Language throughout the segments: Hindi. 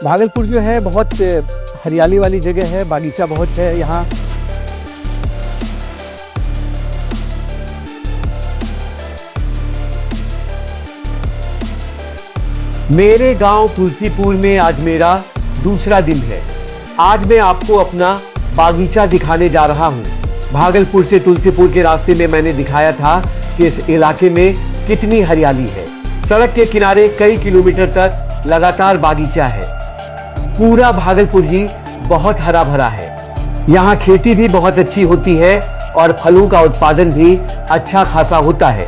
भागलपुर जो है बहुत हरियाली वाली जगह है, बागीचा बहुत है यहाँ। मेरे गांव तुलसीपुर में आज मेरा दूसरा दिन है। आज मैं आपको अपना बागीचा दिखाने जा रहा हूं। भागलपुर से तुलसीपुर के रास्ते में मैंने दिखाया था कि इस इलाके में कितनी हरियाली है। सड़क के किनारे कई किलोमीटर तक लगातार बागीचा है। पूरा भागलपुर ही बहुत हरा भरा है। यहाँ खेती भी बहुत अच्छी होती है और फलों का उत्पादन भी अच्छा खासा होता है।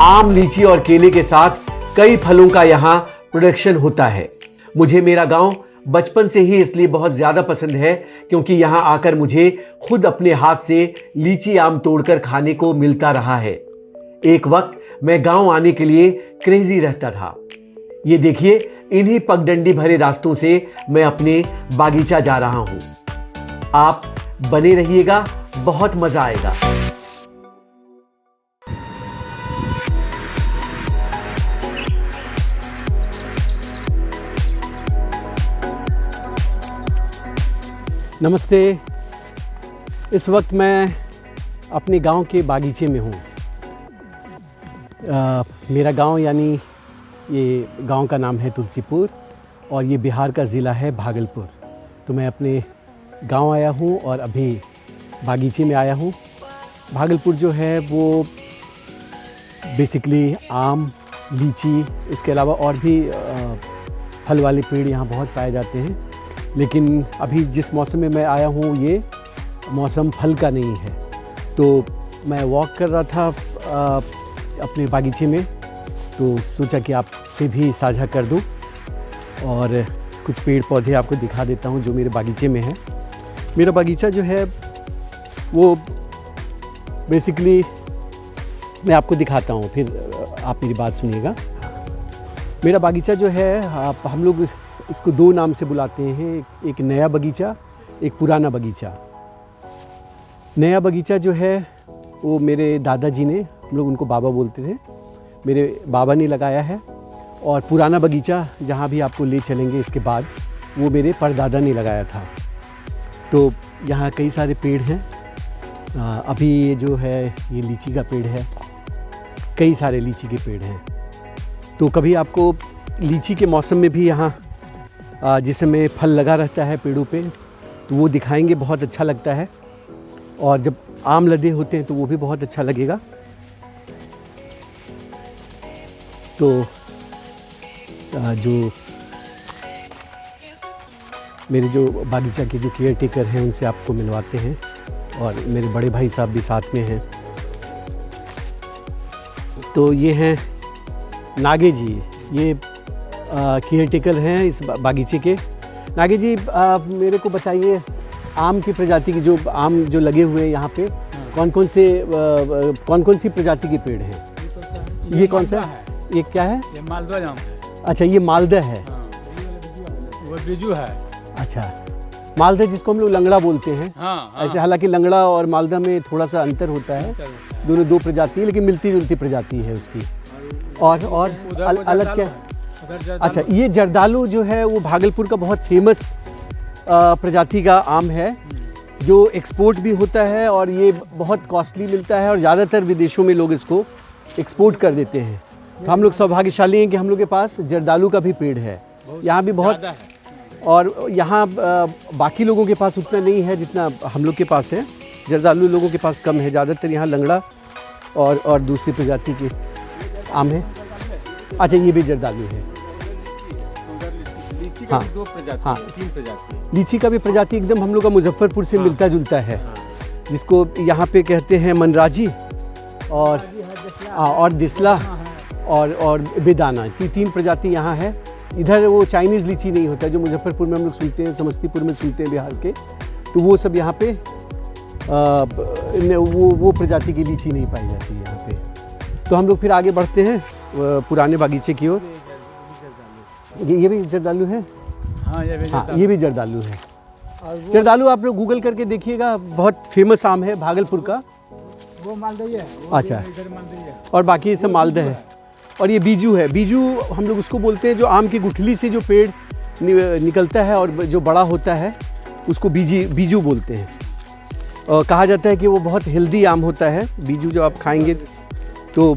आम, लीची और केले के साथ कई फलों का यहाँ प्रोडक्शन होता है। मुझे मेरा गांव बचपन से ही इसलिए बहुत ज्यादा पसंद है क्योंकि यहाँ आकर मुझे खुद अपने हाथ से लीची, आम तोड़कर खाने को मिलता रहा है। एक वक्त मैं गांव आने के लिए क्रेजी रहता था। ये देखिए, इन्हीं पगडंडी भरे रास्तों से मैं अपने बागीचा जा रहा हूं। आप बने रहिएगा, बहुत मजा आएगा। नमस्ते। इस वक्त मैं अपने गांव के बागीचे में हूँ। मेरा गांव यानी ये गांव का नाम है तुलसीपुर और ये बिहार का ज़िला है भागलपुर। तो मैं अपने गांव आया हूँ और अभी बागीचे में आया हूँ। भागलपुर जो है वो बेसिकली आम, लीची, इसके अलावा और भी फल वाले पेड़ यहाँ बहुत पाए जाते हैं। लेकिन अभी जिस मौसम में मैं आया हूँ ये मौसम फल का नहीं है। तो मैं वॉक कर रहा था अपने बागीचे में, तो सोचा कि आपसे भी साझा कर दूं और कुछ पेड़ पौधे आपको दिखा देता हूं जो मेरे बागीचे में है। मेरा बागीचा जो है वो बेसिकली मैं आपको दिखाता हूं, फिर आप मेरी बात सुनिएगा। मेरा बागीचा जो है हम लोग इसको दो नाम से बुलाते हैं, एक नया बगीचा, एक पुराना बगीचा। नया बगीचा जो है वो मेरे दादाजी ने, हम लोग उनको बाबा बोलते थे, मेरे बाबा ने लगाया है। और पुराना बगीचा जहाँ भी आपको ले चलेंगे इसके बाद, वो मेरे परदादा ने लगाया था। तो यहाँ कई सारे पेड़ हैं। अभी ये जो है ये लीची का पेड़ है, कई सारे लीची के पेड़ हैं। तो कभी आपको लीची के मौसम में भी यहाँ जिस समय फल लगा रहता है पेड़ों पे, तो वो दिखाएंगे, बहुत अच्छा लगता है। और जब आम लदे होते हैं तो वो भी बहुत अच्छा लगेगा। तो जो मेरे जो बागीचा के जो केयर टेकर हैं उनसे आपको मिलवाते हैं, और मेरे बड़े भाई साहब भी साथ में हैं। तो ये हैं नागे जी, ये केयर टेकर हैं इस बागीचे के। नागे जी, मेरे को बताइए, आम की प्रजाति की जो आम जो लगे हुए हैं यहाँ पे, कौन कौन सी प्रजाति के पेड़ हैं? ये कौन सा है? ये क्या है? ये मालदा आम है। अच्छा, ये मालदा है। हाँ, वो बिजू है। अच्छा, मालदा जिसको हम लोग लंगड़ा बोलते हैं। हाँ, ऐसे हालांकि लंगड़ा और मालदा में थोड़ा सा अंतर होता है, दोनों दो प्रजाति है, लेकिन मिलती जुलती प्रजाति है उसकी। और अलग क्या? अच्छा, ये जर्दालू जो है वो भागलपुर का बहुत फेमस प्रजाति का आम है, जो एक्सपोर्ट भी होता है और ये बहुत कॉस्टली मिलता है और ज़्यादातर विदेशों में लोग इसको एक्सपोर्ट कर देते हैं। तो हम लोग सौभाग्यशाली हैं कि हम लोग के पास जर्दालू का भी पेड़ है यहाँ भी बहुत। और यहाँ बाकी लोगों के पास उतना नहीं है जितना हम लोग के पास है। जर्दालू लोगों के पास कम है, ज़्यादातर यहाँ लंगड़ा और दूसरी प्रजाति के आम है। अच्छा, ये भी जर्दालू है। लीची का भी दो प्रजाति, हाँ, 3 प्रजाति। लीची का भी प्रजाति एकदम हम लोग का मुजफ्फरपुर से मिलता जुलता है, जिसको यहाँ पे कहते हैं मनराजी और दिसला और बेदाना। 3 प्रजाति यहाँ है। इधर वो चाइनीज़ लीची नहीं होता जो मुजफ्फरपुर में हम लोग सुनते हैं, समस्तीपुर में सुनते हैं बिहार के, तो वो सब यहाँ पे वो प्रजाति की लीची नहीं पाई जाती है यहाँ पे। तो हम लोग फिर आगे बढ़ते हैं पुराने बागीचे की ओर। ये भी जर्दालू है। हाँ, ये भी जर्दालू है। जर्दालू आप लोग गूगल करके देखिएगा, बहुत फेमस आम है भागलपुर का। वो मालदा है। अच्छा, इधर मालदा है। और बाकी ये सब मालदा है। और ये बीजू है। बीजू हम लोग उसको बोलते हैं जो आम की गुठली से जो पेड़ निकलता है और जो बड़ा होता है उसको बीजू बोलते हैं। कहा जाता है कि वो बहुत हेल्दी आम होता है। बीजू जो आप खाएंगे तो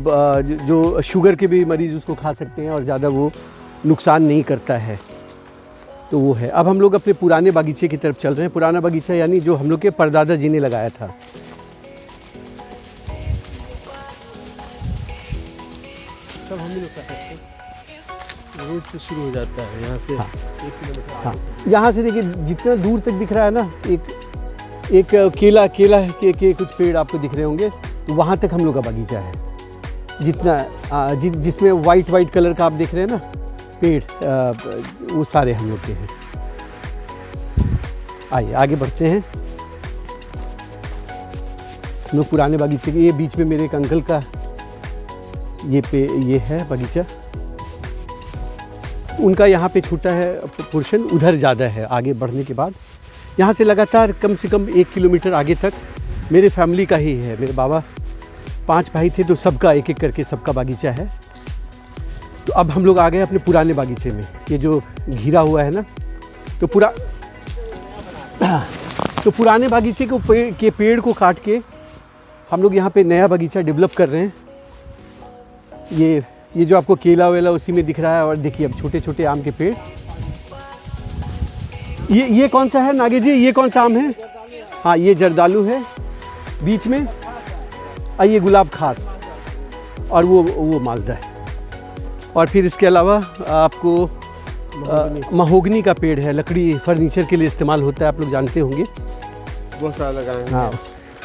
जो शुगर के भी मरीज़ उसको खा सकते हैं और ज़्यादा वो नुकसान नहीं करता है। तो वो है। अब हम लोग अपने पुराने बागीचे की तरफ चल रहे हैं। पुराना बागीचा यानी जो हम लोग के परदादा जी ने लगाया था। सब हम ही लोग कर सकते हैं। रोड से शुरू हो जाता है यहाँ से। हाँ। 1 किलोमीटर हाँ, आगे। यहाँ से देखिए जितना दूर तक दिख रहा है ना, एक केला के कुछ पेड़ आपको दिख रहे होंगे, तो वहाँ तक हम लोग का बागीचा है। जितना जिसमें वाइट कलर का आप देख रहे हैं ना पेड़, वो सारे हम लोग के हैं। आइए आगे बढ़ते हैं। हम लोग पुराने बागीचे के, ये बीच में मेरे एक अंकल का ये है बागीचा। उनका यहाँ पे छूटा है पोर्शन, उधर ज़्यादा है। आगे बढ़ने के बाद यहाँ से लगातार कम से कम 1 किलोमीटर आगे तक मेरे फैमिली का ही है। मेरे बाबा 5 भाई थे, तो सबका एक एक करके सबका बागीचा है। तो अब हम लोग आ गए अपने पुराने बागीचे में। ये जो घिरा हुआ है ना, तो पुराने बागीचे के पेड़ को काट के हम लोग यहाँ पे नया बागीचा डेवलप कर रहे हैं। ये जो आपको केला वेला उसी में दिख रहा है। और देखिए अब छोटे छोटे आम के पेड़। ये कौन सा है नागे जी? ये कौन सा आम है? हाँ, ये जर्दालू है बीच में, और ये गुलाब खास, और वो मालदा है। और फिर इसके अलावा आपको महोगनी का पेड़ है। लकड़ी फर्नीचर के लिए इस्तेमाल होता है, आप लोग जानते होंगे। बहुत सारा लगाए हैं। हाँ,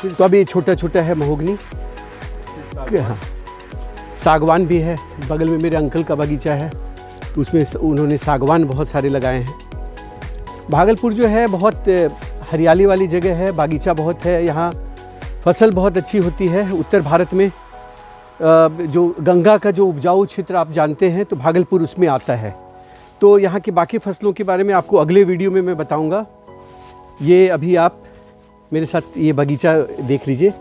तो अभी छोटा छोटा है महोगनी। हाँ, सागवान भी है। बगल में मेरे अंकल का बागीचा है, तो उसमें उन्होंने सागवान बहुत सारे लगाए हैं। भागलपुर जो है बहुत हरियाली वाली जगह है, बागीचा बहुत है। यहाँ फसल बहुत अच्छी होती है। उत्तर भारत में जो गंगा का जो उपजाऊ क्षेत्र आप जानते हैं, तो भागलपुर उसमें आता है। तो यहाँ की बाकी फसलों के बारे में आपको अगले वीडियो में मैं बताऊँगा। ये अभी आप मेरे साथ ये बागीचा देख लीजिए।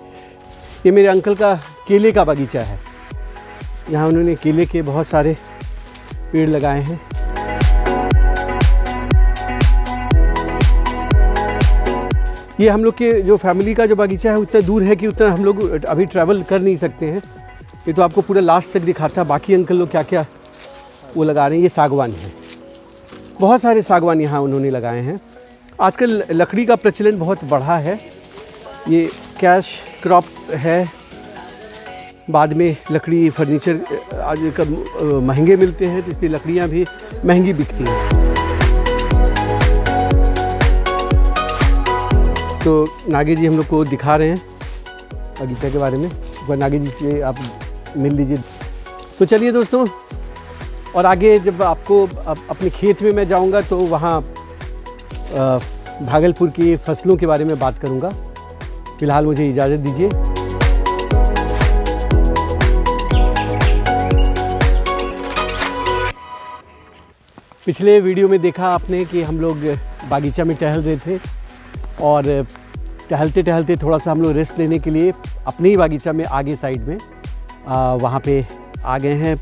ये मेरे अंकल का केले का बागीचा है। यहाँ उन्होंने केले के बहुत सारे पेड़ लगाए हैं। ये हम लोग के जो फैमिली का जो बागीचा है उतना दूर है कि उतना हम लोग अभी ट्रैवल कर नहीं सकते हैं। ये तो आपको पूरा लास्ट तक दिखाता। बाकी अंकल लोग क्या क्या वो लगा रहे हैं। ये सागवान है, बहुत सारे सागवान यहाँ उन्होंने लगाए हैं। आजकल लकड़ी का प्रचलन बहुत बढ़ा है। ये कैश क्रॉप है। बाद में लकड़ी फर्नीचर आज महंगे मिलते हैं, तो इसलिए लकड़ियाँ भी महंगी बिकती हैं। तो नागे जी हम लोग को दिखा रहे हैं बगीचा के बारे में। एक बार नागे जी से आप मिल लीजिए। तो चलिए दोस्तों, और आगे जब आपको अपने खेत में मैं जाऊंगा तो वहाँ भागलपुर की फसलों के बारे में बात करूंगा। फिलहाल मुझे इजाज़त दीजिए। पिछले वीडियो में देखा आपने कि हम लोग बागीचा में टहल रहे थे, और टहलते टहलते थोड़ा सा हम लोग रेस्ट लेने के लिए अपने ही बागीचा में आगे साइड में वहाँ पे आ गए हैं।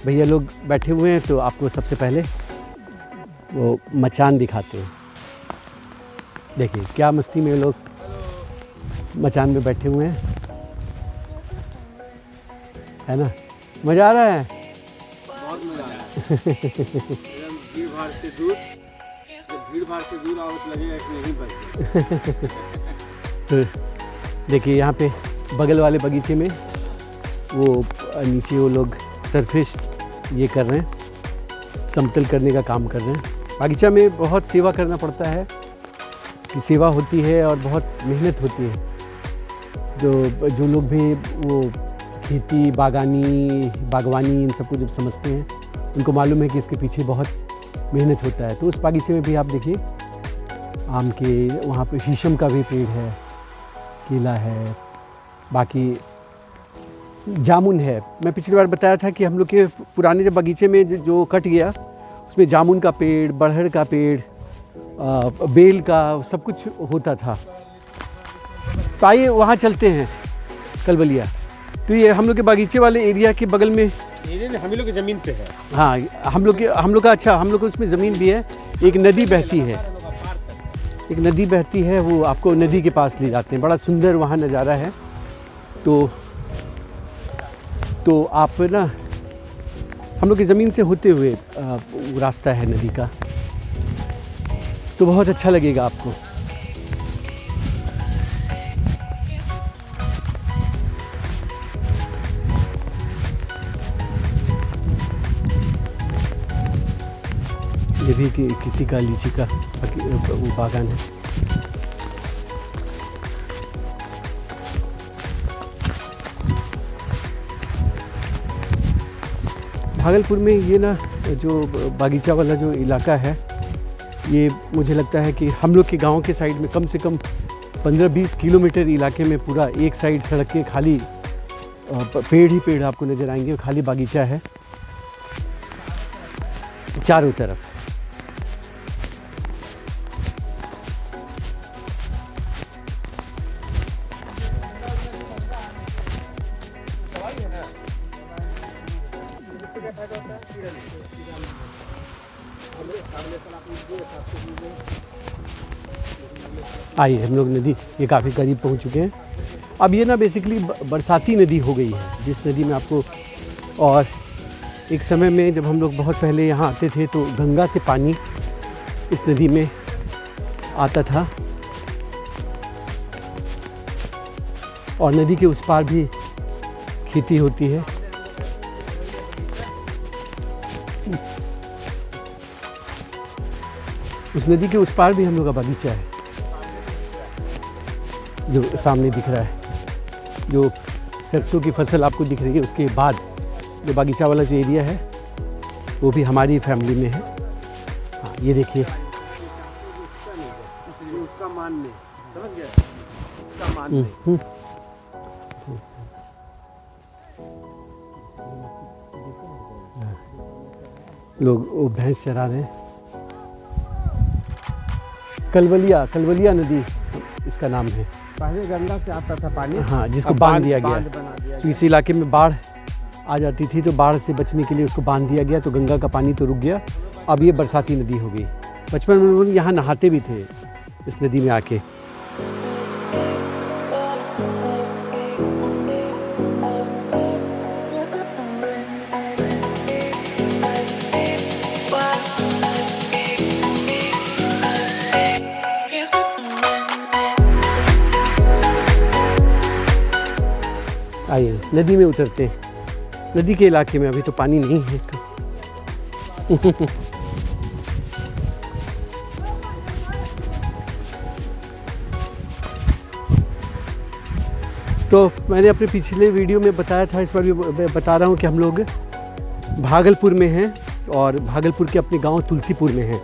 भैया लोग बैठे हुए हैं, तो आपको सबसे पहले वो मचान दिखाते हैं। देखिए क्या मस्ती में लोग मचान में बैठे हुए हैं, है ना? मज़ा आ रहा है। बहुत मजा आया। भीड़-भाड़ से दूर, जब भीड़-भाड़ से दूर आओ तो लगेगा कि नहीं बच। तो देखिए यहाँ पे बगल वाले बगीचे में वो नीचे वो लोग सरफेस ये कर रहे हैं, समतल करने का काम कर रहे हैं। बागीचा में बहुत सेवा करना पड़ता है, की सेवा होती है और बहुत मेहनत होती है। जो लोग भी वो खेती बागवानी इन सबको जब समझते हैं, उनको मालूम है कि इसके पीछे बहुत मेहनत होता है। तो उस बागीचे में भी आप देखिए आम के, वहाँ पे शीशम का भी पेड़ है, केला है, बाकी जामुन है। मैं पिछली बार बताया था कि हम लोग के पुराने जब बागीचे में जो कट गया, उसमें जामुन का पेड़, बड़हर का पेड़, बेल का सब कुछ होता था। तो आइए वहाँ चलते हैं कलबलिया। तो ये हम लोग के बागीचे वाले एरिया के बगल में ये हम लोग की ज़मीन पे है। हाँ, हम लोग का अच्छा, हम लोग को उसमें ज़मीन भी है। एक नदी बहती है, एक नदी बहती है, वो आपको नदी के पास ले जाते हैं। बड़ा सुंदर वहाँ नज़ारा है। तो आप ना हम लोग की ज़मीन से होते हुए वो रास्ता है नदी का, तो बहुत अच्छा लगेगा आपको। ये भी किसी का लीची का वो बागान है। भागलपुर में ये ना जो बागीचा वाला जो इलाका है, ये मुझे लगता है कि हम लोग के गांव के साइड में कम से कम 15-20 किलोमीटर इलाके में पूरा एक साइड सड़क के खाली पेड़ ही पेड़ आपको नज़र आएंगे। खाली बागीचा है चारों तरफ। आइए, हम लोग नदी ये काफ़ी करीब पहुंच चुके हैं। अब ये ना बेसिकली बरसाती नदी हो गई है, जिस नदी में आपको, और एक समय में जब हम लोग बहुत पहले यहाँ आते थे तो गंगा से पानी इस नदी में आता था, और नदी के उस पार भी खेती होती है। उस नदी के उस पार भी हम लोग का बागीचा है, जो सामने दिख रहा है। जो सरसों की फसल आपको दिख रही है, उसके बाद जो बागीचा वाला जो एरिया है वो भी हमारी फैमिली में है। हाँ, ये देखिए, उसका मान नहीं, समझ गया? उसका मान नहीं। लोग वो भैंस चरा रहे हैं। कलवलिया नदी इसका नाम है। पहले गंगा से आता था पानी, हाँ, जिसको बांध दिया गया। बना दिया तो इस इलाके में बाढ़ आ जाती थी, तो बाढ़ से बचने के लिए उसको बांध दिया गया, तो गंगा का पानी तो रुक गया। अब ये बरसाती नदी हो गई। बचपन में लोग यहाँ नहाते भी थे इस नदी में आके। आइए, नदी में उतरते हैं। नदी के इलाके में अभी तो पानी नहीं है। तो मैंने अपने पिछले वीडियो में बताया था, इस बार भी बता रहा हूँ कि हम लोग भागलपुर में हैं, और भागलपुर के अपने गांव तुलसीपुर में हैं।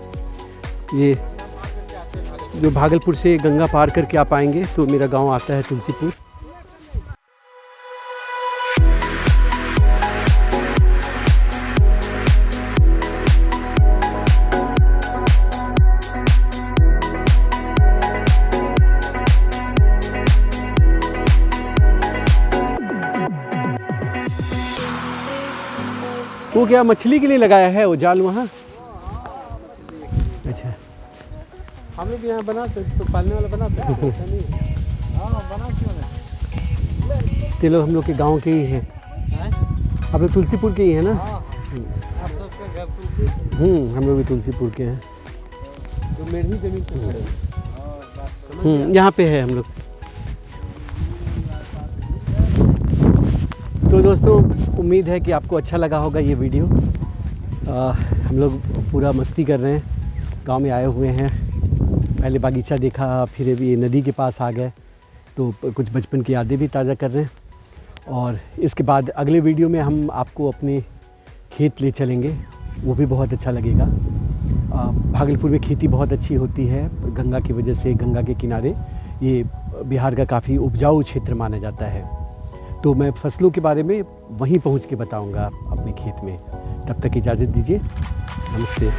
ये जो भागलपुर से गंगा पार करके आप आएंगे तो मेरा गांव आता है तुलसीपुर। वो क्या मछली के लिए लगाया है वो जाल वहाँ? अच्छा, हम लोग यहाँ बनाते तो पालने वाला बनाते हैं। हाँ, बनाते। ते लोग हम लोग के गांव के ही हैं। आप लोग तुलसीपुर के ही हैं ना? आप सबका घर तुलसी? हम लोग भी तुलसीपुर के हैं। तो मेरी ही जमीन पे यहाँ पे है हम लोग। तो दोस्तों, उम्मीद है कि आपको अच्छा लगा होगा ये वीडियो। हम लोग पूरा मस्ती कर रहे हैं, गांव में आए हुए हैं। पहले बागीचा देखा, फिर अभी ये नदी के पास आ गए, तो कुछ बचपन की यादें भी ताज़ा कर रहे हैं। और इसके बाद अगले वीडियो में हम आपको अपने खेत ले चलेंगे, वो भी बहुत अच्छा लगेगा। भागलपुर में खेती बहुत अच्छी होती है गंगा की वजह से। गंगा के किनारे ये बिहार का काफ़ी उपजाऊ क्षेत्र माना जाता है। तो मैं फसलों के बारे में वहीं पहुंच के बताऊंगा अपने खेत में। तब तक इजाज़त दीजिए, नमस्ते।